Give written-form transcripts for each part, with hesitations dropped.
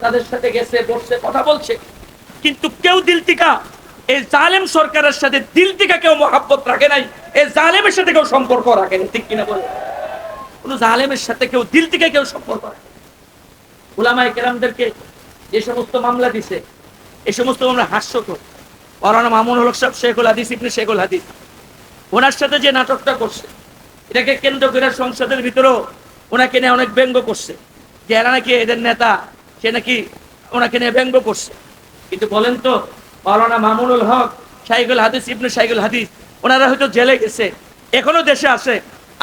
তাদের সাথে গেছে, বসছে, কথা বলছে, কিন্তু কেউ দিল থেকে এই জালেম সরকারের সাথে দিল থেকে কেউ মহাব্বত রাখে নাই, এই জালেমের সাথে কেউ সম্পর্ক রাখেনি, ঠিক কিনা বলে? কোন জালেমের সাথে কেউ দিল থেকে কেউ সম্পর্ক রাখে। উলামায়ে কেরামদেরকে যে সমস্ত মামলা দিছে, এই সমস্ত আমরা হাস্যকর। মাওলানা মামুনুল হক সাহেব শেখুল হাদিস ইবনে শেখুল হাদিস, ওনার সাথে যে নাটকটা করছে, এটাকে কেন্দ্র করে সংসদের ভিতরেও ওনাকে নিয়ে অনেক ব্যঙ্গ করছে, যে এরা নাকি এদের নেতা, সে নাকি ওনাকে নিয়ে ব্যঙ্গ করছে। কিন্তু বলেন তো, মাওলানা মামুনুল হক শাইখুল হাদিস ইবনে শাইখুল হাদিস, ওনারা হয়তো জেলে গেছে, এখনো দেশে আসে।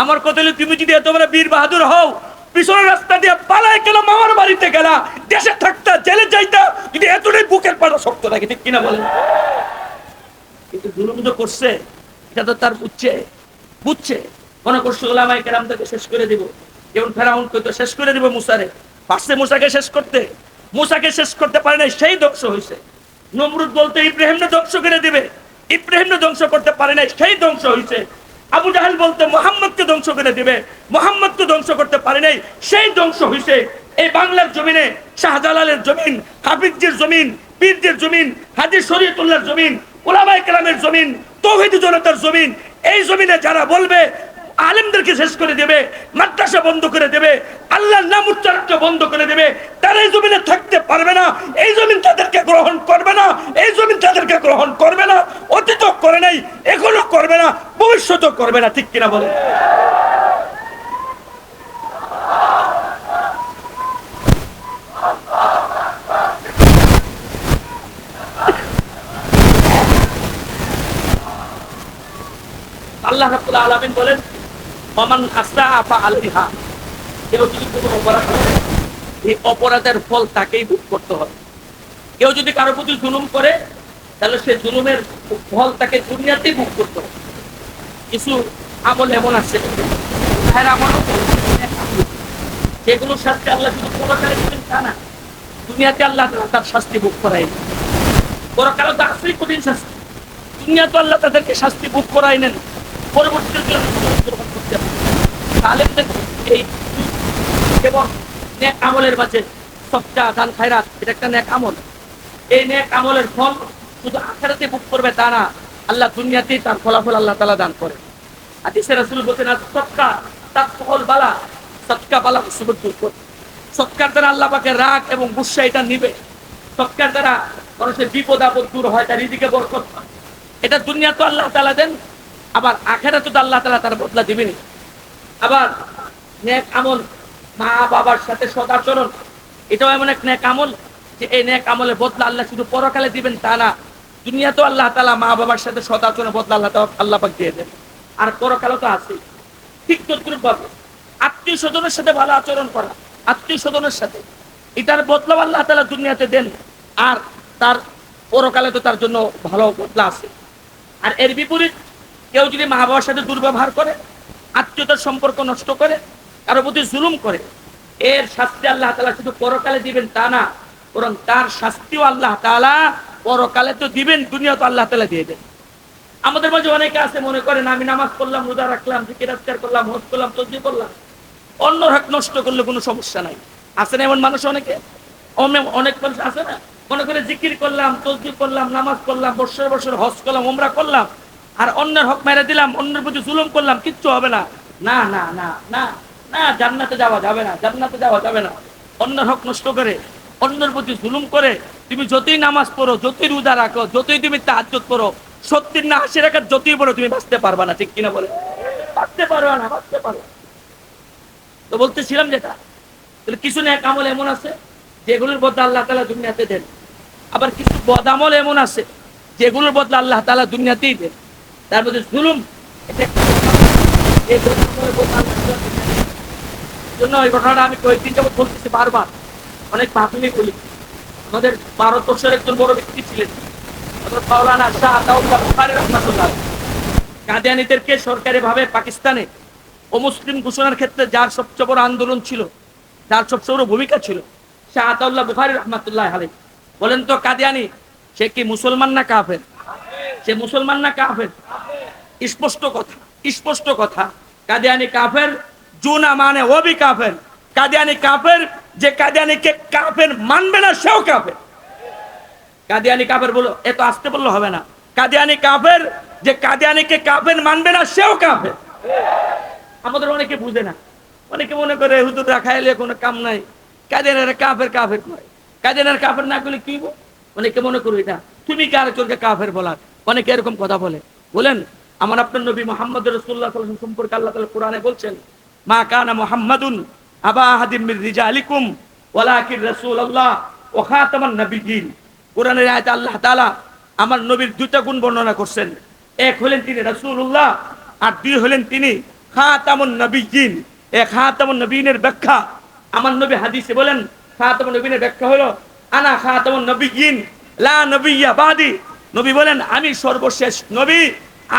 আমার কথা হলো, তুমি যদি তোমরা বীর বাহাদুর হও, পিছনের রাস্তা দিয়ে পালায় গেল, মামার বাড়িতে গেলা, দেশে থাকতা, জেলে যাইতা, যদি এতটাই বুকের পাটা শক্ত থাকে, ঠিক কিনা বলেন? কিন্তু জুলুম যে করছে, এটা তো তার বুঝছে মনে করছে উলামায়ে কেরামদেরকে শেষ করে দিব। যেমন ফেরাউন কইতো শেষ করে দিব মুসারে, পারছে মুসাকে শেষ করতে, মুসাকে শেষ করতে পারে নাই, সেই ধ্বংস হয়েছে। নমরুদ বলতে ইব্রাহিমকে ধ্বংস করে দিবে, ইব্রাহিমকে ধ্বংস করতে পারে নাই, সেই ধ্বংস হয়েছে। আবু জাহেল বলতে মুহাম্মদকে ধ্বংস করে দিবে, মুহাম্মদকে ধ্বংস করতে পারে নাই, সেই ধ্বংস হয়েছে। এই বাংলার জমিনে শাহজালালের জমিন, হাফিজের জমিন, পীরদের জমিন, হাজী শরীয়তুল্লাহর জমিন, উলামায়ে কেরামের জমিন, তাওহীদি জনতার জমিন, এই জমিনে যারা বলবে আলেমদেরকে শেষ করে দেবে, মাদ্রাসা বন্ধ করে দেবে, আল্লাহর নাম উচ্চারণকে বন্ধ করে দেবে, তারা এই জমিনে থাকতে পারবে না। এই জমিন তাদেরকে গ্রহণ করবে না, এই জমিন তাদেরকে গ্রহণ করবে না। অতীত করে নাই, এখনো করবে না, ভবিষ্যতেও করবে না, ঠিক কিনা বলে? আল্লাহ রাব্বুল আলামিন বলেন, ওমান আসরাআ ফাআলাইহা, কেউ যদি কোনো অপরাধ করে, এই অপরাধের ফল তাকেই ভোগ করতে হবে। কেউ যদি কারো প্রতি জুলুম করে, তাহলে সে জুলুমের ফল তাকে দুনিয়াতেই ভোগ করতে হবে। কিছু আমল এমন আছে, যেগুলো শাস্তি আল্লাহ শুধু পরকালে দিবেন তা না, দুনিয়াতে আল্লাহ তার শাস্তি ভোগ করায়। পরকালে তো আসলেই কঠিন শাস্তি, দুনিয়া তো আল্লাহ তাদেরকে শাস্তি ভোগ করাই নেন, পরবর্তীতে গ্রহণ করতে হবে। আলেমদের এই কেবল নেক আমলের মাঝে সবটা দান খায়রাত, এটা একটা নেক আমল। এই নেক আমলের ফল শুধু আখিরাতে ভোগ করবে তা না, আল্লাহ দুনিয়াতেই তার ফলাফল আল্লাহ তাআলা দান করে। হাদিসে রাসূল বলেছেন, সদকা তাকফুল বালা, সদকা বালা মুসিবত দূর করে। সদকার দ্বারা আল্লাহ পাকের রাগ এবং গুসা এটা নিবে। সদকার দ্বারা মানুষের বিপদ আপদ দূর হয়, তার রিজিকে বরকত হয়। এটা দুনিয়া তো আল্লাহ তাআলা দেন, আবার আখিরাতে তো আল্লাহ তাআলা তার বদলা দিবেন। আবার নেক আমল, মা বাবার সাথে সদাচরণ, এটাও এমন এক নেক আমল যে এই নেক আমলের বদলা আল্লাহ শুধু পরকালে দিবেন তা না, দুনিয়া তো আল্লাহ তাআলা মা বাবার সাথে সদাচরণের বদলা আল্লাহ পাক দিয়ে দেন, আর পরকালে তো আছে। ঠিক তদ্রুপ ভাবে আত্মীয় স্বজনের সাথে ভালো আচরণ করা, আত্মীয় স্বজনের সাথে, এটার বদলা আল্লাহ তাআলা দুনিয়াতে দেন, আর তার পরকালে তো তার জন্য ভালো বদলা আছে। আর এর বিপরীত কেউ যদি মা বাবার সাথে দুর্ব্যবহার করে, আত্মীয়তার সম্পর্ক নষ্ট করে, কারো প্রতি জুলুম করে, এর শাস্তি আল্লাহ তাআলা শুধু পরকালে দিবেন তা না, বরং তার শাস্তিও আল্লাহ তাআলা পরকালে তো দিবেন, দুনিয়া তো আল্লাহ তাআলা দিয়ে দেন। আমাদের মাঝে অনেকে আছে মনে করেন, আমি নামাজ পড়লাম, রোজা রাখলাম, জিকির আজকার করলাম, হজ করলাম, তাসবিহ করলাম, অন্যর হক নষ্ট করলে কোনো সমস্যা নাই। আছে না এমন মানুষ? অনেক মানুষ আছে না, মনে করে জিকির করলাম, তাসবিহ করলাম, নামাজ পড়লাম, বছর বছর হজ করলাম, উমরা করলাম, আর অন্যের হক মেরে দিলাম, অন্যের প্রতি জুলুম করলাম, কিচ্ছু হবে না। না না না না না, জান্নাতে যাওয়া যাবে না, জান্নাতে যাওয়া যাবে না। অন্যের হক নষ্ট করে, অন্যের প্রতি জুলুম করে তুমি যতই নামাজ পড়ো, যতই রোজা রাখো, যতই তুমি তাহাজ্জুদ পড়ো, 70 না 80 রাকাত যতই পড়ো, তুমি বাঁচতে পারবা না, ঠিক কিনা বলে? বাঁচতে পারবা না, বাঁচতে পারো। তো বলতেছিলাম যেটা, তাহলে কিছু নেক আমল এমন আছে যেগুলোর বদলা আল্লাহ তাআলা দুনিয়াতে দেন, আবার কিছু বদ আমল এমন আছে যেগুলোর বদলা আল্লাহ তাআলা দুনিয়াতেই দেন। তার মধ্যে জুলুম, এটা এই জন্য ওই ঘটনাটা আমি কয়েকদিন যাবত বলতেছি বারবার, অনেক মাহফিলে বলি। আমাদের ভারতবর্ষের একজন বড় ব্যক্তি ছিলেন মাওলানা শাহ আতাউল্লাহ বুখারী রাহমাতুল্লাহ। কাদিয়ানীদেরকে সরকারিভাবে পাকিস্তানে অমুসলিম ঘোষণার ক্ষেত্রে যার সবচেয়ে বড় আন্দোলন ছিল, যার সবচেয়ে বড় ভূমিকা ছিল, শাহ আতাউল্লাহ বুখারী রাহমাতুল্লাহ আলাইহি। বলেন তো, কাদিয়ানী সে কি মুসলমান না কাফের? সে মুসলমান না কাফের? স্পষ্ট কথা, স্পষ্ট কথা। কাদিয়ানী কাফের, জুনা মানে ও ভি কাফের। কাদিয়ানী কাফের, যে কাদিয়ানিকে কাফের মানবে না সেও কাফের। কাদিয়ানি কাফের বলো, এত আসতে বললে হবে না। কাদিয়ানি কাফের, যে কাদিয়ানিকে কাফের মানবে না সেও কাফের। আমাদের অনেকে বুঝে না, অনেকে মনে করে হুজুর রাখাইলে কোনো কাম নাই, কাদিয়ানিরা কাফের কাফের কয়। কাদিয়ানির কাফের না করলে কি হইব? অনেকে মনে করো এটা তুমি কি আরেকজনকে কাফের বলার, অনেকে এরকম কথা বলে। বলেন আমার আপনার নবী মুহাম্মদ রাসূলুল্লাহ সাল্লাল্লাহু আলাইহি ওয়াসাল্লাম সম্পর্কে আল্লাহ তাআলা কোরআনে বলছেন, মা কানা মুহাম্মাদুন আবা আহাদিম মির রিজালিকুম ওয়ালাকিন রাসূলুল্লাহ ওয়া খাতামান নবিয়্যিন। কোরআনের আয়াতে আল্লাহ তাআলা আমার নবীর দুইটা গুণ বর্ণনা করছেন। এক হলেন তিনি রাসূলুল্লাহ, আর দুই হলেন তিনি খাতামুন নবিয়্যিন। এক খাতামুন নবিয়্যিনের ব্যাখ্যা আমার নবী হাদিসে বলেন, খাতামুন নবিয়্যিনের ব্যাখ্যা হলো আনা খাতামুন নবিয়্যিন লা নবিয়্যা বাদি। নবী বলেন আমি সর্বশেষ নবী,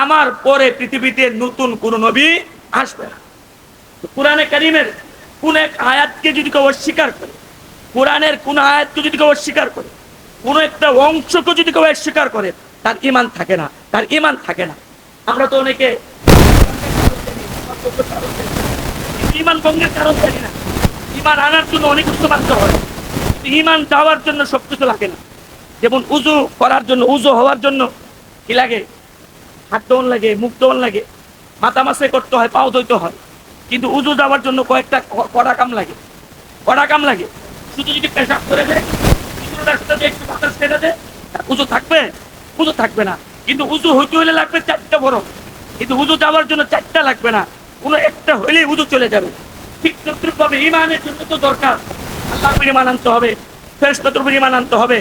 আমার পরে পৃথিবীতে নতুন কোন নবী আসবে না। কোরআনে কারীমের কোন এক আয়াতকে যদি কেউ অস্বীকার করে, কোরআনের কোন আয়াতকে যদি কেউ অস্বীকার করে, কোন একটা অংশকে যদি কেউ অস্বীকার করে, তার ঈমান থাকে না, তার ঈমান থাকে না। আমরা তো অনেকে ঈমান ভঙ্গের কারণ জানি না। ঈমান আনার জন্য অনেক কিছু মানতে হয়, ঈমান যাওয়ার জন্য সবকিছু লাগে না। যেমন উযু করার জন্য, উযু হওয়ার জন্য কি লাগে? হাত ধোন লাগে, মুখ ধোন লাগে, মাথা মাসে করতে হয়, পাও ধুইতে হয়। কিন্তু উযু যাওয়ার জন্য কয়েকটা কড়া কাম লাগে, কড়া কাম লাগে। শুধু যদি পেশাব করে দেয়, একটু বাতাস ছেড়ে দেয়, উযু থাকবে? উযু থাকবে না। কিন্তু উযু হইতে হলে লাগবে 4টা বরং, কিন্তু উযু যাওয়ার জন্য 4টা লাগবে না, কোনো একটা হইলেই উযু চলে যাবে। ঠিক তদ্রুপভাবে ঈমানের জন্য তো দরকার আল্লাহর উপর ঈমান আনতে হবে, ফেরেশতাদের উপর ঈমান আনতে হবে,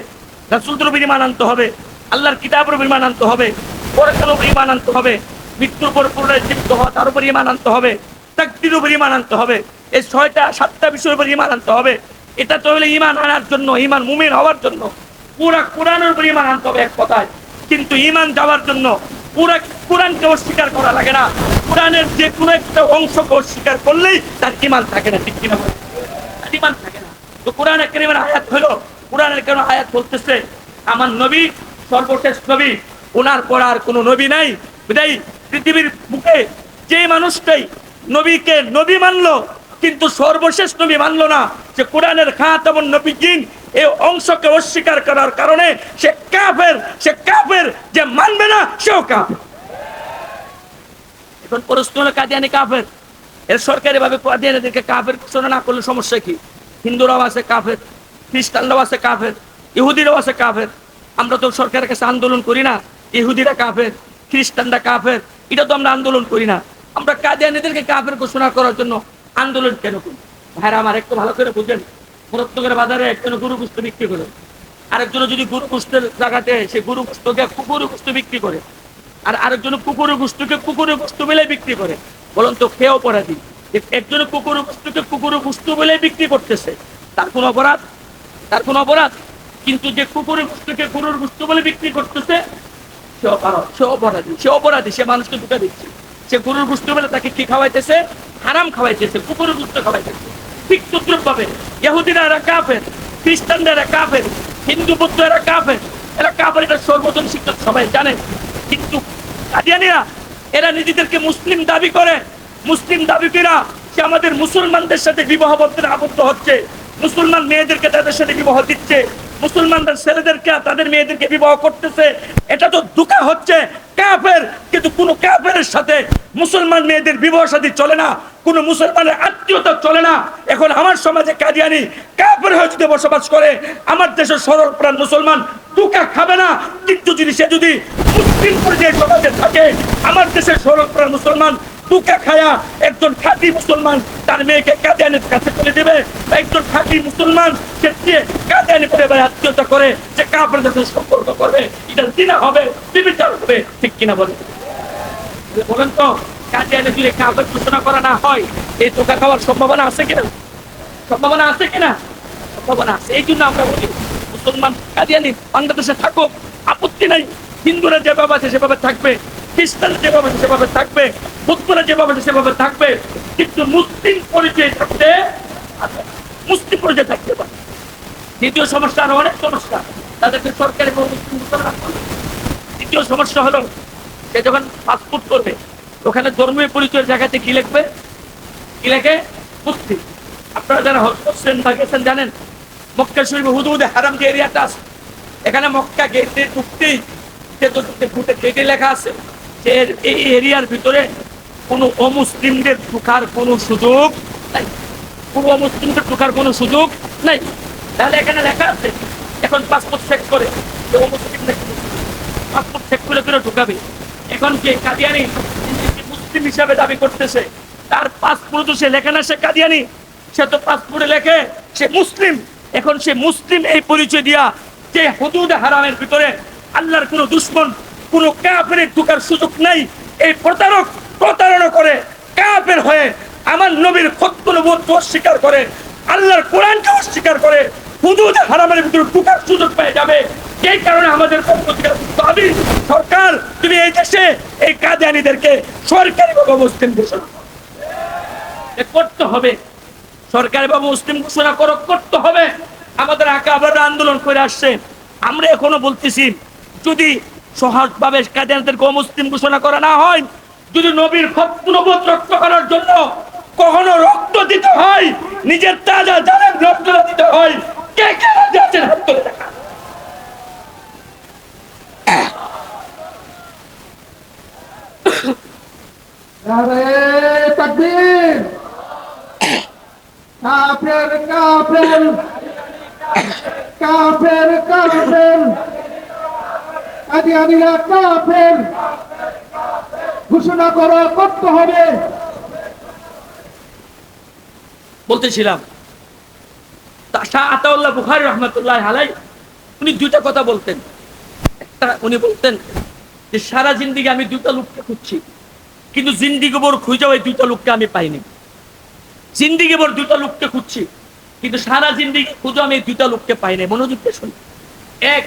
রাসূলদের উপর ঈমান আনতে হবে, আল্লাহর কিতাবের উপর ঈমান আনতে হবে, পরকালের উপর ঈমান আনতে হবে, মৃত্যুর পর পুনরায় জীবিত হওয়া তার উপর ঈমান আনতে হবে, তাকদীরের উপর ঈমান আনতে হবে। এই 6টা 7টা বিষয়ের উপর ঈমান আনতে হবে। এটা তো হলো ঈমান আনার জন্য, ঈমান মুমিন হওয়ার জন্য পুরা কোরআনের উপর ঈমান আনতে হবে এক কথায়। কিন্তু ঈমান যাওয়ার জন্য পুরা কোরআনকে অস্বীকার করা লাগে না, কোরআনের যে কোনো একটা অংশকে অস্বীকার করলেই তার ঈমান থাকে না। ঠিক কিনা? ঈমান থাকে না। তো কোরআনের কারীমের আয়াত হলো, কোরআনের কোন আয়াত বলতেছে আমার নবী সর্বশেষ নবী, ওনার পর আর কোনো নবী নাই। বিদায় পৃথিবীর বুকে যে মানুষটাই নবীকে নবী মানলো কিন্তু সর্বশেষ নবী মানলো না, যে কোরআনের খাতামুন নবিয়্যিন এই অংশকে অস্বীকার করার কারণে সে কাফের। সে কাফের, যে মানবে না সেও কাফের। এখন প্রশ্ন হলো কাদিয়ানি কাফের, এর সরকারি ভাবে কাদিয়ানিদেরকে কাফের ঘোষণা না করলে সমস্যা কি? হিন্দুরাও আছে কাফের, খ্রিস্টানরাও আছে কাফের, ইহুদিরাও আছে কাফের। আমরা তো সরকারের কাছে আন্দোলন করি না ইহুদিরা কাফের, খ্রিস্টানরা কাফের, এটা তো আমরা আন্দোলন করি না। আমরা কাদিয়ানিদেরকে কাফের ঘোষণা করার জন্য আন্দোলন কেন করি? ভাইরা আমার একটু ভালো করে বুঝেন, মুরাদনগর বাজারে একজন গরু গোশত বিক্রি করে, আরেকজন যদি গরু গোশতের জায়গাতে সে গরু গোশতকে কুকুরের গোশত বিক্রি করে, আর আরেকজন কুকুরের গোশতকে কুকুরের গোশত মিলে বিক্রি করে। বলুন তো কে অপরাধী? একজন কুকুরের গোশতকে কুকুরের গোশত মিলে বিক্রি করতেছে, তার কোন অপরাধ? তার কোন অপরাধ? কিন্তু যে কুকুরের গোশতকে গরুর গোশত বলে বিক্রি করতেছে সে অপরাধী, সে অপরাধী, সে মানুষকে ধোঁকা দিচ্ছে। সে গরুর গোশত বলে তাকে কি খাওয়াইতেছে? হারাম খাওয়াইতেছে, কুকুরের গোশত খাওয়াইতেছে। ঠিক তদ্রুপভাবে ইহুদিরা এরা কাফের, খ্রিস্টানরা এরা কাফের, হিন্দু বৌদ্ধ এরা কাফের, এরা কাফের, এটা সর্বজন শিক্ষক সবাই জানে। কিন্তু কাদিয়ানীরা এরা নিজেদেরকে মুসলিম দাবি করে। মুসলিম দাবি কিনা সে আমাদের মুসলমানদের সাথে বিবাহ বন্ধনে আবদ্ধ হচ্ছে, মুসলমান মেয়েদেরকে তাদের সাথে বিবাহ দিচ্ছে, মুসলমানদের ছেলেদেরকে তাদের মেয়েদেরকে বিবাহ করতেছে। এটা তো ধোঁকা হচ্ছে, কাফের। কিন্তু কোন কাফেরের সাথে মুসলমান মেয়েদের বিবাহ শাদী চলে না, কোন মুসলমানের আত্মীয়তা চলে না। এখন আমার সমাজে কাদিয়ানি কাফের হয়ে যদি বসবাস করে, আমার দেশের সরল প্রাণ মুসলমান ধোঁকা খাবে না। কিন্তু যদি সে যদি মুসলিম পর্যায়ে সমাজে থাকে, আমার দেশের সরল প্রাণ মুসলমান ধোঁকা খায়া একজন খাঁটি মুসলমান তার মেয়েকে কাদিয়ানির কাছে চলে দেবে। একজন খাঁটি মুসলমান সে কাদিয়ানি করে আত্মীয়তা করে, যে কাফের সাথে সম্পর্ক করবে, এটা জিনা হবে, বিবিচার হবে। ঠিক কিনা বলেন? বলেন তো কাদিয়ানি যদি কাফের ঘোষণা করা না হয়, এই ধোঁকা খাওয়ার সম্ভাবনা আছে কিনা? সম্ভাবনা আছে কিনা? সম্ভাবনা আছে। এই জন্য আমরা বলি মুসলমান কাদিয়ানি বাংলাদেশে থাকুক, আপত্তি নাই। হিন্দুরা যেভাবে আছে সেভাবে থাকবে, খ্রিস্টানরা যেভাবে আছে সেভাবে থাকবে, বৌদ্ধরা যেভাবে আছে সেভাবে থাকবে। কিন্তু মুসলিম পরিচয় থাকতে, মুসলিম পরিচয় থাকতে পারে। দ্বিতীয় সমস্যা, আরো অনেক সমস্যা, তাদেরকে সরকারি দ্বিতীয় সমস্যা হলো সে যখন পাসপোর্ট করবে, ওখানে ধর্মীয় পরিচয়ের জায়গাতে কি লিখবে? কি লেখে? মুসলিম। আপনারা যারা হজ করছেন বা গেছেন জানেন, মক্কা শরীফ হুদুদে হারাম যে এরিয়াটা আছে, এখানে মক্কা গেটে ঢুকতেই ফুটে গেটে লেখা আছে যে এই এরিয়ার ভিতরে কোনো অমুসলিমদের ঢোকার কোনো সুযোগ নাই, কোনো অমুসলিমদের ঢোকার কোনো সুযোগ নাই। তাহলে এখানে লেখা আছে এখন পাসপোর্ট চেক করে যে অমুসলিম নাকি পাসপোর্ট চেক করে করে ঢুকাবে। এখন যে কাদিয়ানি মুসলিম হিসাবে দাবি করতেছে, তার পাসপোর্ট সে লেখে না সে কাদিয়ানি, সে তো পাসপোর্টে লেখে সে মুসলিম। এখন সে মুসলিম এই পরিচয় দিয়া যে হুদুদে হারামের ভিতরে আল্লাহর কোনো দুশমন কোনো কাফের ঢোকার সুযোগ নাই, এই প্রতারক প্রতারণা করে কাফের হয়ে আমার নবীর খতম নবুয়ত অস্বীকার করে, আল্লাহর কোরআনকে অস্বীকার করে হুদুদে হারামের ভিতরে ঢোকার সুযোগ পেয়ে যাবে। এই কারণে আমাদের দাবি, সরকার তুমি এই দেশে এই কাদিয়ানীদেরকে সরকারিভাবে মুসলিম ঘোষণা করতে হবে, সরকারিভাবে মুসলিম ঘোষণা করতে হবে। আমাদের আকাবেররা আন্দোলন করে আসছে, আমরা এখনো বলতেছি যদি সহজভাবে কাদিয়ানীদেরকে অমুসলিম ঘোষণা করা না হয়, যদি নবীর খতম নবুয়ত রক্ষা করার জন্য কখনো রক্ত দিতে হয়, নিজের তাজা জানের রক্ত দিতে হয়, কে কে যাচ্ছেন হাত তুলে দেখা। নারে তাকবীর, কাফের কাফের কাফের কাফের, কাদিয়ানীরা কাফের ঘোষণা করতে হবে। বলতেছিলাম শাহ আতাউল্লাহ বুখারী রহমাতুল্লাহ আলাইহি উনি দুইটা কথা বলতেন। একটা উনি বলতেন যে সারা জিন্দেগি আমি দুইটা লোককে খুঁজছি, কিন্তু জিন্দেগি ভর খুঁজে ওই দুইটা লোককে আমি পাইনি। জিন্দেগি ভর দুইটা লোককে খুঁজছি, কিন্তু সারা জিন্দেগি খুঁজে আমি এই দুইটা লোককে পাইনি। মনোযোগ দিয়ে শুনি। এক,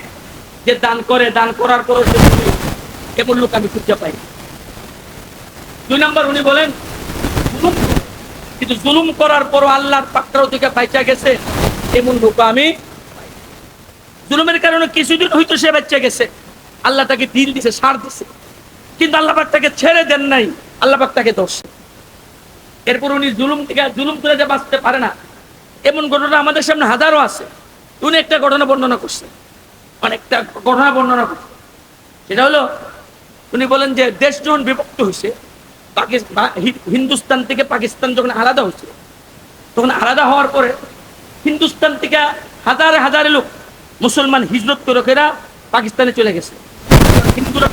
যে দান করে, দান করার পর এমন লোক আমি খুঁজে পাই। দুই নম্বর উনি বলেন জুলুম, কিন্তু জুলুম করার পর আল্লাহর পাকড়াও থেকে বাইচা গেছে এমন লোক আমি। জুলুমের কারণে কিছুদিন হয়তো সে বাচ্চা গেছে, আল্লাহ তাকে দিন দিছে, সার দিছে, কিন্তু আল্লাহ পাক তাকে ছেড়ে দেন নাই, আল্লাহ পাক তাকে ধরছে। এরপর উনি জুলুম করে যে বাঁচতে পারে না এমন ঘটনা আমাদের সামনে হাজারো আছে। উনি একটা ঘটনা বর্ণনা করছে, অনেকটা ঘটনা বর্ণনা করছে। সেটা হলো উনি বলেন যে দেশ যখন বিভক্ত হয়েছে, হিন্দুস্তান থেকে পাকিস্তান যখন আলাদা হয়েছে, তখন আলাদা হওয়ার পরে হিন্দুস্তান থেকে হাজারে হাজারে লোক মুসলমান হিজরত করে এরা পাকিস্তানে চলে গেছে। হিন্দুরা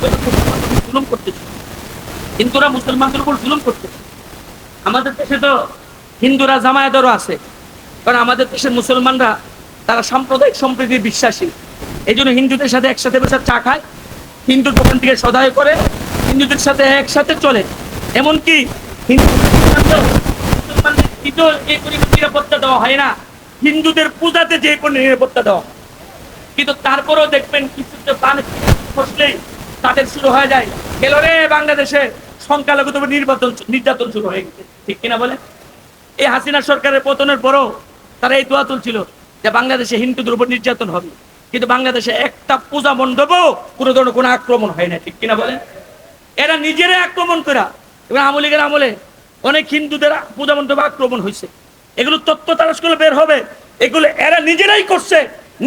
জুলুম করতেছে, হিন্দুরা মুসলমানদের উপর জুলুম করতেছে। আমাদের দেশে তো হিন্দুরা জামায়াতেরও আছে, কারণ আমাদের দেশের মুসলমানরা তারা সাম্প্রদায়িক সম্প্রীতির বিশ্বাসী। এই জন্য হিন্দুদের সাথে একসাথে বসে চা খায়, হিন্দুর দোকান থেকে সদাই করে, হিন্দুদের সাথে একসাথে চলে। এমনকি মুসলমানদের ঈদও এই পরিমাণ নিরাপত্তা দেওয়া হয় না, হিন্দুদের পূজাতে যে পরিমাণ নিরাপত্তা দেওয়া। কিন্তু তারপরেও দেখবেন কিছুতে ফসলেই তাদের শুরু হয়ে যায়, গেল রে বাংলাদেশে সংখ্যালঘুদের নির্যাতন শুরু হয়ে গেছে। ঠিক কিনা বলে? এই হাসিনা সরকারের পতনের পরও তারা এই দোয়া তুলছিল যে বাংলাদেশে হিন্দুদের উপর নির্যাতন হবে, কিন্তু বাংলাদেশে একটা পূজা মণ্ডপও কোনো ধরনের কোনো আক্রমণ হয় না। ঠিক কিনা বলেন? এরা নিজেরাই আক্রমণ করা। এবং আওয়ামী লীগের আমলে অনেক হিন্দুদের পূজা মণ্ডপে আক্রমণ হয়েছে। এগুলো তথ্য তালাশ করলে বের হবে, এগুলো এরা নিজেরাই করছে,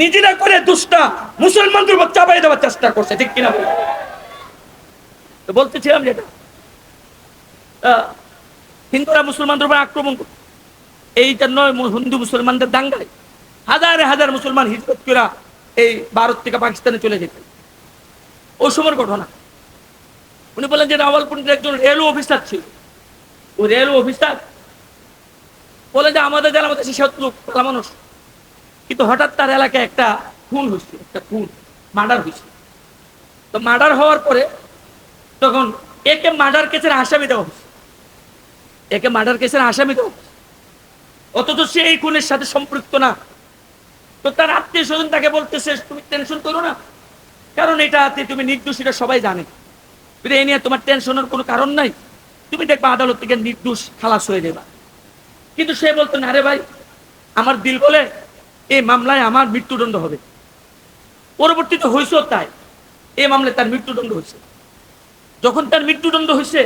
নিজেরা করে দুষ্টা মুসলমানদের উপর চাপাই দেওয়ার চেষ্টা করছে। ঠিক কিনা বলেন? তো বলতেছিলাম যেটা হিন্দুরা মুসলমানদের উপর আক্রমণ করছে, এইটা নয় হিন্দু মুসলমানদের দাঙ্গায় হাজারে হাজার মুসলমান হিজরত করে এই ভারত থেকে পাকিস্তানে চলে যেত। ওই সময়ের ঘটনা। উনি বলেন যে রাওয়ালপিন্ডির একজন রেল অফিসার ছিল, ওই রেল অফিসার বলে যে আমাদের যারা আমাদের শত্রু মানুষ, কিন্তু হঠাৎ তার এলাকায় একটা খুন হয়েছে, একটা খুন মার্ডার হয়েছে। তো মার্ডার হওয়ার পরে তখন একে মার্ডার কেসের আসামি দেওয়া হয়েছে, একে মার্ডার কেসের আসামি দেওয়া হয়েছে, অথচ সে এই খুনের সাথে সম্পৃক্ত না। তো তার আত্মীয় স্বজন তাকে বলতেছে তুমি টেনশন করো না, কারণ এটা তুমি নির্দোষ, এটা সবাই জানে, এ নিয়ে তোমার টেনশনের কোনো কারণ নাই, তুমি দেখবা আদালত থেকে নির্দোষ খালাস হয়ে যাবা। কিন্তু সে বলতো না, আরে ভাই আমার দিল বলে এই মামলায় আমার মৃত্যুদণ্ড হবে। পরবর্তীতে হয়েছেও তাই, এই মামলায় তার মৃত্যুদণ্ড হয়েছে। যখন তার মৃত্যুদণ্ড হয়েছে,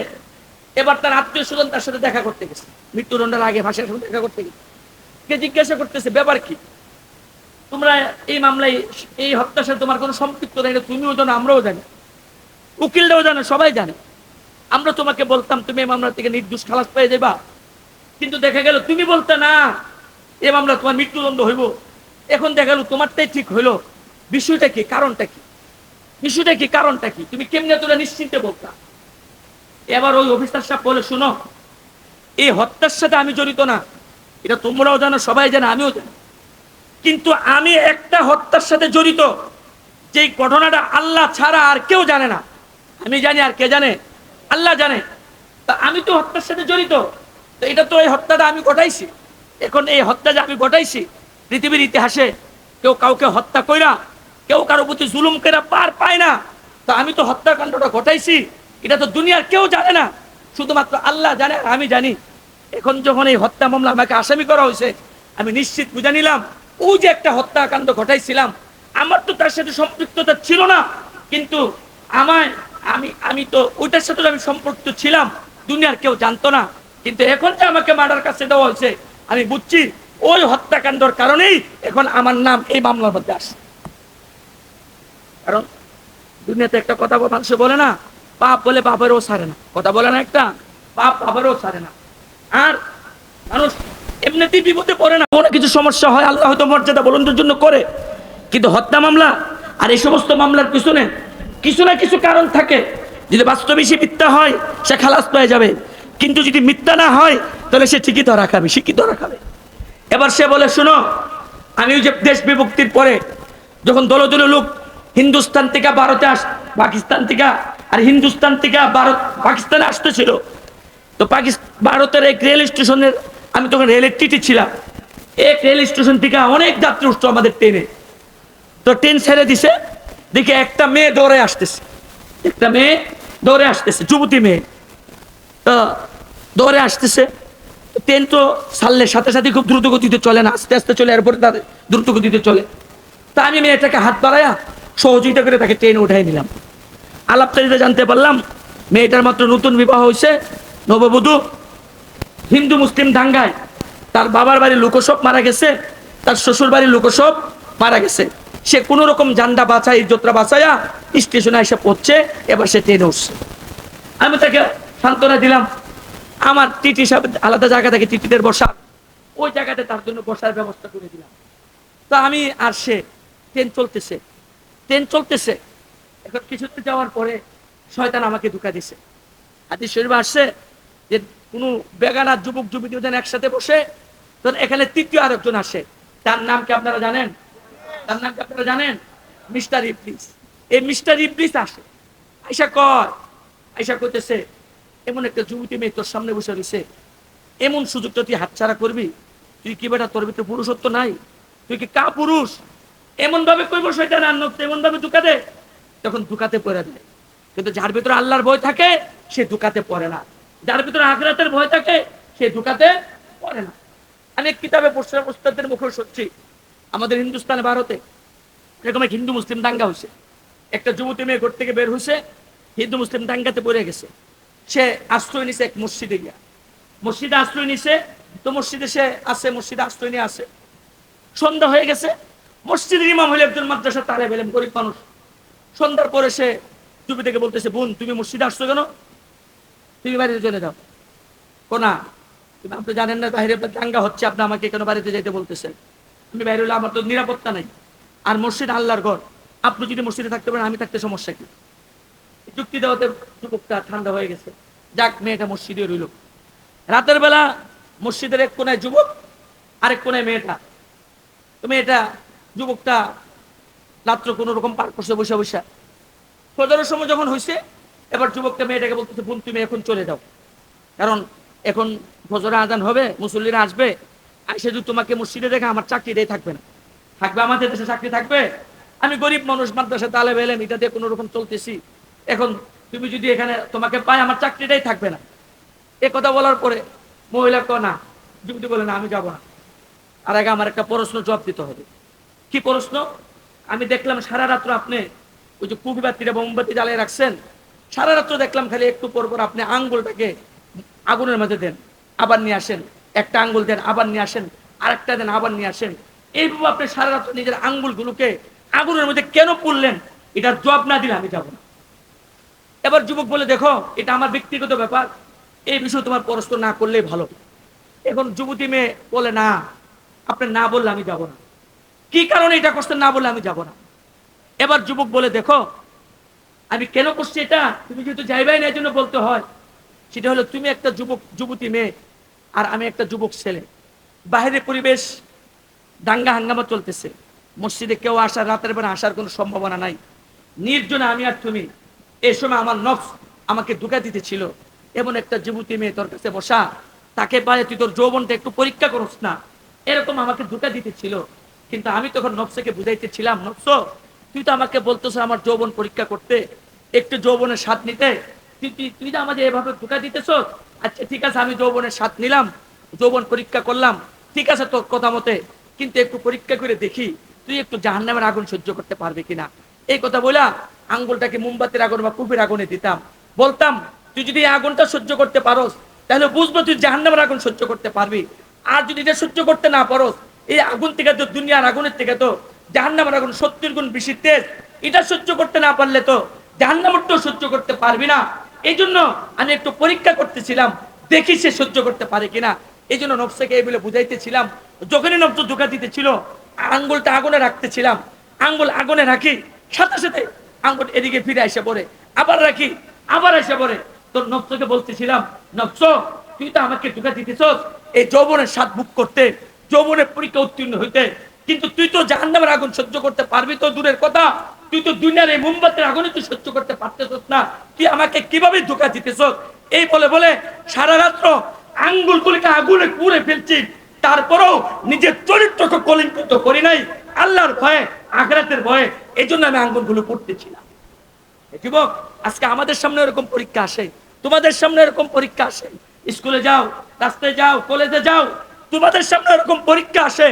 এবার তার আত্মীয় স্বজন তার সাথে দেখা করতে গেছে, মৃত্যুদণ্ডের আগে ভাষার সাথে দেখা করতে গেছে। কে জিজ্ঞাসা করতেছে ব্যাপার কি, তোমরা এই মামলায় এই হত্যার সাথে তোমার কোনো সম্পৃক্ত নেই, তুমিও জানো আমরাও জানি, উকিলরাও জানে, সবাই জানে। আমরা তোমাকে বলতাম তুমি এই মামলা থেকে নির্দোষ খালাস পেয়ে যাবা, কিন্তু দেখা গেল তুমি বলতে না এই মামলা তোমার মৃত্যুদণ্ড হইব। এখন দেখা গেল তোমারটাই ঠিক হইলো। বিষয়টা কি, কারণটা কি, বিষয়টা কি, কারণটা কি, তুমি কেমনে তোরা নিশ্চিন্তে বলতা? এবার ওই অফিসার সাহেব বলে, শুনো, এই হত্যার সাথে আমি জড়িত না, এটা তোমরাও জানো, সবাই জানে, আমিও জানি, কিন্তু আমি একটা হত্যার সাথে জড়িত, যেই ঘটনাটা আল্লাহ ছাড়া আর কেউ জানে না। আমি জানি, আর কে জানে? আল্লাহ জানে। তা আমি তো হত্যার সাথে জড়িত, তো এটা তো এই হত্যাটা আমি ঘটাইছি। এখন এই হত্যা যে আমি ঘটাইছি, পৃথিবীর ইতিহাসে কেউ কাউকে হত্যা কইরা, কেউ কারো প্রতি জুলুম কইরা পার পায় না। তা আমি তো হত্যাকাণ্ডটা ঘটাইছি, এটা তো দুনিয়ার কেউ জানে না, শুধুমাত্র আল্লাহ জানে, আর আমি জানি। এখন যখন এই হত্যা মামলা আমাকে আসামি করা হয়েছে, আমি নিশ্চিত বুঝে নিলাম ওই যে একটা হত্যাকাণ্ড ঘটাইছিলাম, আমার তো তার সাথে সম্পৃক্ততা ছিল না, কিন্তু আমায় আমি আমি তো ওইটার সাথে আমি সম্পৃক্ত ছিলাম, দুনিয়ার কেউ জানতো না। কিন্তু এখন যে আমাকে মার্ডার কাছে দেওয়া হয়েছে, আমি বুঝছি ওই হত্যাকাণ্ডর কারণেই এখন আমার নাম এই মামলার মধ্যে আসে। কারণ দুনিয়াতে একটা কথা মানুষ বলে না, পাপ বলে বাপেরও ছাড়ে না, কথা বলে না একটা, পাপ বাপেরও ছাড়ে না। আর মানুষ এমনিতেই বিপদে পড়ে না, কোনো কিছু সমস্যা হয় আল্লাহ হয়তো মর্যাদা বুলন্দের জন্য করে, কিন্তু হত্যা মামলা আর এই সমস্ত মামলার পিছনে কিছু না কিছু কারণ থাকে। যদি বাস্তবে সে মিথ্যা হয়, সে খালাস পেয়ে যাবে, কিন্তু যদি মিথ্যা না হয় তাহলে সে ঠিকই ধরা খাবে, শিক্ষিত ধরা খাবে। এবার সে বলে, শোনো, আমি ওই যে দেশ বিভক্তির পরে যখন দল দল লোক হিন্দুস্তান থেকে ভারতে পাকিস্তান থেকে আর হিন্দুস্তান থেকে ভারত পাকিস্তানে আসতেছিল, তো ভারতের এক রেল স্টেশনের, আমি তখন রেলের টিটি ছিলাম, এক রেল স্টেশন থেকে অনেক যাত্রী উঠতো আমাদের ট্রেনে। তো ট্রেন ছেড়ে দিছে, দেখে একটা মেয়ে দৌড়ে আসতেছে, একটা মেয়ে দৌড়ে আসতেছে, যুবতী মেয়ে, তো দৌড়ে আসতেছে। ট্রেন তো ছাড়লে সাথে সাথে খুব দ্রুত গতিতে চলে না, আস্তে আস্তে চলে, এরপরে তাদের দ্রুত গতিতে চলে। তা আমি মেয়েটাকে হাত বাড়াইয়া সহযোগিতা করে তাকে ট্রেনে উঠাই নিলাম। আলাপচারিতা জানতে পারলাম মেয়েটার মাত্র নতুন বিবাহ হয়েছে, নববধূ, হিন্দু মুসলিম দাঙ্গায় তার বাবার বাড়ির লোকসব মারা গেছে, তার শ্বশুর বাড়ির লোকসব মারা গেছে। সে কোন রকম জান্ডা বাঁচাই ইজ্জতরা বাঁচাইয়া স্টেশনে এসে পড়ছে, এবার সে ট্রেনে উঠছে। আমি তাকে সান্ত্বনা দিলাম, আমার টিটি সাহেব আলাদা জায়গা থেকে টিটিদের বসা, ওই জায়গাতে তার জন্য বসার ব্যবস্থা করে দিলাম। তো আমি আর সে ট্রেন চলতেছে, ট্রেন চলতেছে। এখন কিছুতে যাওয়ার পরে শয়তান আমাকে ধোঁকা দিছে। হাদিস শরীফে আসছে যে কোনো বেগানা যুবক যুবতী যেন একসাথে বসে, তখন এখানে তৃতীয় আরেকজন আসে, তার নাম কি আপনারা জানেন? তার নাম কি আপনারা জানেন? মিস্টার ইবলিস। এই মিস্টার ইবলিস আসে, আইসা কয়, আইসা করতেছে, এমন একটা যুবতী মেয়ে তোর সামনে বসে রয়েছে, এমন সুযোগটা তুই হাতছাড়া করবি? তুই কি বেটা, তোর ভিতরে পুরুষত্ব নাই? তুই কি কা পুরুষ? এমন ভাবে কইব সেটা না, এমন ভাবে ধোঁকা দে, তখন ধোঁকাতে পড়ে দেয়। কিন্তু যার ভিতরে আল্লাহর ভয় থাকে সে ধোঁকাতে পড়ে না, যার ভিতরে আখিরাতের ভয় থাকে সে ধোঁকাতে পড়ে না। আমি এক কিতাবে পড়ছি, উস্তাদের মুখে শুনছি, আমাদের হিন্দুস্তানে ভারতে এরকম এক হিন্দু মুসলিম দাঙ্গা হয়েছে। একটা যুবতী মেয়ে ঘর থেকে বের হয়েছে, হিন্দু মুসলিম দাঙ্গাতে পড়ে গেছে। সে আশ্রয় নিছে এক মসজিদে গিয়া, মসজিদে আশ্রয় নিছে। তো মসজিদে সে আছে, মসজিদে আশ্রয় নিয়ে আছে। সন্ধ্যা হয়ে গেছে, মসজিদের ইমাম হইলে একজন মাদ্রাসা তালে বেলেন, গরিব মানুষ। সন্ধ্যার পরে সে যুবতীকে বলতেছে, বোন তুমি মসজিদে আসছো কেন? তুমি বাড়িতে চলে যাও। কোনা, তুমি আপনি জানেন না বাইরে দাঙ্গা হচ্ছে, আপনি আমাকে কেন বাড়িতে যাইতে বলতেছেন? আমি বাইরে হলে আমার তো নিরাপত্তা নাই, আর মসজিদ আল্লাহর ঘর, আপনি যদি মসজিদে থাকতে পারেন আমি থাকতে সমস্যা কি? যুক্তি দেওয়াতে যুবকটা ঠান্ডা হয়ে গেছে, যাক মেয়েটা মসজিদে রইল। রাতের বেলা মসজিদের এক কোনায় যুবক, আরেক কোনায় মেয়েটা। তো মেয়েটা যুবকটা রাত্র কোন রকম পার করছে বসে বসে। ফজরের সময় যখন হয়েছে, এবার যুবকটা মেয়েটাকে বলতেছে, বোন তুমি এখন চলে যাও, কারণ এখন ফজরে আজান হবে, মুসল্লিরা আসবে, আইসে যদি তোমাকে মসজিদে দেখে আমার চাকরিটাই থাকবে না। থাকবে আমাদের দেশে চাকরি থাকবে? আমি গরিব মানুষ, মাদ্রাসা তালেব এলেম এটা দিয়ে কোনো রকম চলতেছি, এখন তুমি যদি এখানে তোমাকে পাই আমার চাকরিটাই থাকবে না। এ কথা বলার পরে মহিলা কয় না, যুবতী বলে না আমি যাবো না। আর আগে আমার একটা প্রশ্ন জবাব দিতে হবে। কি প্রশ্ন? আমি দেখলাম সারা রাত্র আপনি ওই যে কুপি বাতিটা মোমবাতি জ্বালিয়ে রাখছেন, সারা রাত্র দেখলাম খালি একটু পর পর আপনি আঙ্গুলটাকে আগুনের মধ্যে দেন, আবার নিয়ে আসেন, একটা আঙ্গুল দেন, আবার নিয়ে আসেন, আরেকটা দেন, আবার নিয়ে আসেন। এইভাবে আপনি সারা রাত নিজের আঙ্গুলগুলোকে আগুনের মধ্যে কেন পুড়লেন, এটার জবাব না দিলে আমি যাব না। এবার যুবক বলে, দেখো এটা আমার ব্যক্তিগত ব্যাপার, এই বিষয়ে তোমার প্রশ্ন না করলেই ভালো। এখন যুবতী মেয়ে বলে, না আপনি না বললে আমি যাব না। কি কারণে এটা করছেন না বললে আমি যাব না? এবার যুবক বলে, দেখো আমি কেন করছি এটা, তুমি যেহেতু যাইবাই না এই জন্য বলতে হয়। সেটা হলো তুমি একটা যুবতী মেয়ে আর আমি একটা যুবক ছেলে, বাইরে পরিবেশ দাঙ্গা হাঙ্গামা চলতেছে, মসজিদে কেউ আসার, রাতের বেলা আসার কোনো সম্ভাবনা নাই, নির্জনে আমি আর তুমি। এই সময় আমার নফস আমাকে ধোঁকা দিতেছিল, এমন একটা যুবতী মেয়ে তোর কাছে বসা, তাকে পারে তুই তোর যৌবনটা একটু পরীক্ষা করস না, এরকম আমাকে ধোঁকা দিতেছিল। কিন্তু আমি তখন নফসকে বুঝাইতেছিলাম, নফস তুই তো আমাকে বলতেছ আমার যৌবন পরীক্ষা করতে, একটু যৌবনের স্বাদ নিতে, তুই তো আমাদের এভাবে ধোঁকা দিতেছ। আচ্ছা ঠিক আছে, আমি যৌবনের স্বাদ নিলাম, যৌবন পরীক্ষা করলাম, ঠিক আছে তোর কথা মতে, কিন্তু একটু পরীক্ষা করে দেখি তুই একটু জাহান্নামের আগুন সহ্য করতে পারবি কিনা। এই কথা বলা আঙ্গুলটাকে মোমবাতির আগুন বা কুপির আগুনে দিতাম, বলতাম তুই যদি এই আগুনটা সহ্য করতে পারোস তাহলে বুঝবো তুই জাহান্নামের আগুন সহ্য করতে পারবি। আর যদি এটা সহ্য করতে না পারোস, এই আগুন থেকে তো, দুনিয়ার আগুনের থেকে তো জাহান্নামের আগুন 70 গুণ বেশি তেজ, এটা সহ্য করতে না পারলে তো জাহান্নামটাও সহ্য করতে পারবি না। এই জন্য আমি একটু পরীক্ষা করতেছিলাম, দেখি সে সহ্য করতে পারে কিনা। এই জন্য নফসকে এই বলে বুঝাইতেছিলাম। যখনই নফস ধোঁকা দিতেছিল, আঙ্গুলটা আগুনে রাখতেছিলাম, আঙ্গুল আগুনে রাখি, সাথে সাথে আঙ্গুল এদিকে ফিরে এসে পড়ে, আবার রাখি, আবার এসে পড়ে। তোর নফসকে বলতেছিলাম, নফস তুই তো আমাকে ধোঁকা দিতেছস এই যৌবনের স্বাদ ভোগ করতে, যৌবনের পরীক্ষা উত্তীর্ণ হইতে, কিন্তু তুই তো জাহান্নামের আগুন সহ্য করতে পারবি তো দূরের কথা, তুই তো দুনিয়ার এই মোমবাতির আগুনে তুই সহ্য করতে পারতেছস না, তুই আমাকে কিভাবে ধোঁকা দিতেছস। এই বলে বলে সারা রাত্র আঙ্গুলগুলিকে আগুনে পুড়ে ফেলছি, তারপরেও নিজের চরিত্রকে কলঙ্কিত করি নাই, আল্লাহর ভয়ে, আখিরাতের ভয়ে। এই জন্য আমি আঙ্গুলগুলো পুড়তেছিলাম। যুবক, আজকে আমাদের সামনে এরকম পরীক্ষা আসে, তোমাদের সামনে এরকম পরীক্ষা আসে, স্কুলে যাও, রাস্তায় যাও, কলেজে যাও, তোমাদের সামনে এরকম পরীক্ষা আসে,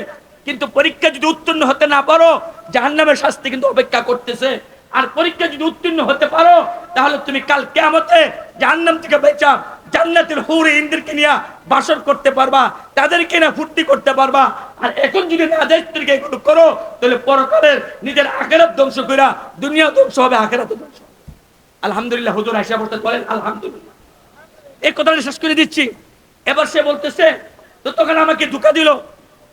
কিন্তু পরীক্ষা যদি উত্তীর্ণ হতে না পারো, জাহান্নামের শাস্তি কিন্তু অপেক্ষা করতেছে। আর পরীক্ষা যদি উত্তীর্ণ হতে পারো, তাহলে তুমি কাল কিয়ামতে জাহান্নাম থেকে বেঁচা জান্নাতের হুরে ইন্দ্রকে নিয়ে বাসর করতে পারবা, তাদেরকে না ফুর্তি করতে পারবা। আর এখন যদি নাজায়েজদেরকে এগুলো করো, তাহলে পরকালের নিজের আখিরাত ধ্বংস কইরা দুনিয়া ধ্বংস হবে, আখিরাত ধ্বংস। আলহামদুলিল্লাহ, হুজুর আয়েশা বলতে বলেন আলহামদুলিল্লাহ। এই কথাটা শেষ করে দিচ্ছি। এবার সে বলতেছে, তো তখন আমাকে ধোঁকা দিল,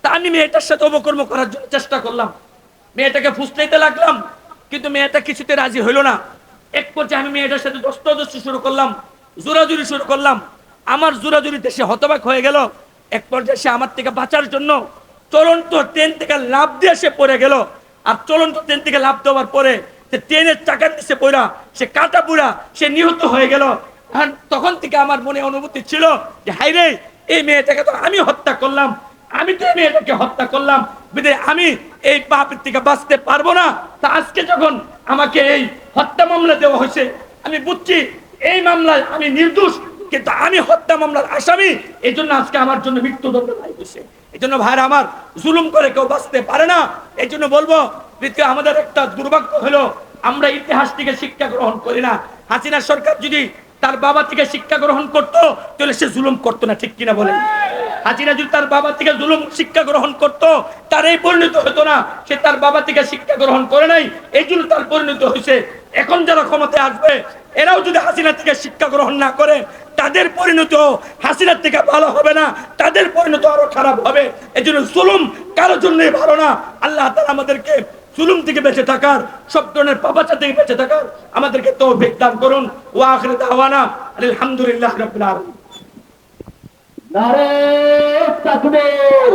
তা আমি মেয়েটার সাথে অপকর্ম করার জন্য চেষ্টা করলাম, মেয়েটাকে ফুসলাইতে লাগলাম, কিন্তু মেয়েটা কিছুতে রাজি হইল না। এক পর্যায়ে আমি মেয়েটার সাথে দস্তাদস্তি শুরু করলাম, জোরাজুরি শুরু করলাম। আমার জোরাজুরিতে সে হতবাক হয়ে গেল। এক পর্যায়ে সে আমার থেকে বাঁচার জন্য চলন্ত ট্রেন থেকে লাফ দিয়ে সে পড়ে গেল। আর চলন্ত ট্রেন থেকে লাফ দেওয়ার পরে সে ট্রেনের চাকার নিচে পড়া, সে কাটা পুরা, সে নিহত হয়ে গেল। আর তখন থেকে আমার মনে অনুভূতি ছিল যে হাই রে, এই মেয়েটাকে তো আমি হত্যা করলাম, আমি তো এই মেয়েটাকে হত্যা করলাম, বিধায় আমি এই পাপের থেকে বাঁচতে পারবো না। তা আজকে যখন আমাকে এই হত্যা মামলা দেওয়া হয়েছে, আমি বুঝছি এই মামলায় আমি নির্দোষ, কিন্তু আমি হত্যা মামলার আসামি। এই জন্য আজকে আমার জন্য মৃত্যুদণ্ড রায় হয়েছে। এই জন্য ভাইরা আমার, জুলুম করে কেউ বাঁচতে পারে না। এই জন্য বলবো, পৃথিবী আমাদের একটা দুর্ভাগ্য হলো, আমরা ইতিহাস থেকে শিক্ষা গ্রহণ করি না। হাসিনা সরকার যদি তার বাবা থেকে শিক্ষা গ্রহণ করতো, তাহলে সে জুলুম করতো না, ঠিক কিনা বলেন? হাসিনা যদি তার বাবা থেকে জুলুম শিক্ষা গ্রহণ করতো, তার এই পরিণত হতো না। সে তার বাবা থেকে শিক্ষা গ্রহণ করে নাই, এই জন্য তার পরিণত হয়েছে। এখন যারা ক্ষমতায় আসবে, এরাও যদি হাসিনা থেকে শিক্ষা গ্রহণ না করে, তাদের পরিণত হাসিনার থেকে ভালো হবে না, তাদের পরিণত আরো খারাপ হবে। এই জন্য জুলুম কারোর জন্যই ভালো না। আল্লাহ তাআলা আমাদেরকে জুলুম থেকে বেঁচে থাকার, সব ধরনের পাপাচার থেকে বেঁচে থাকার আমাদেরকে তৌফিক দান করুন। ওয়া আখিরু দাওয়ানা আলহামদুলিল্লাহি রাব্বিল আলামিন। নারে তাকবীর।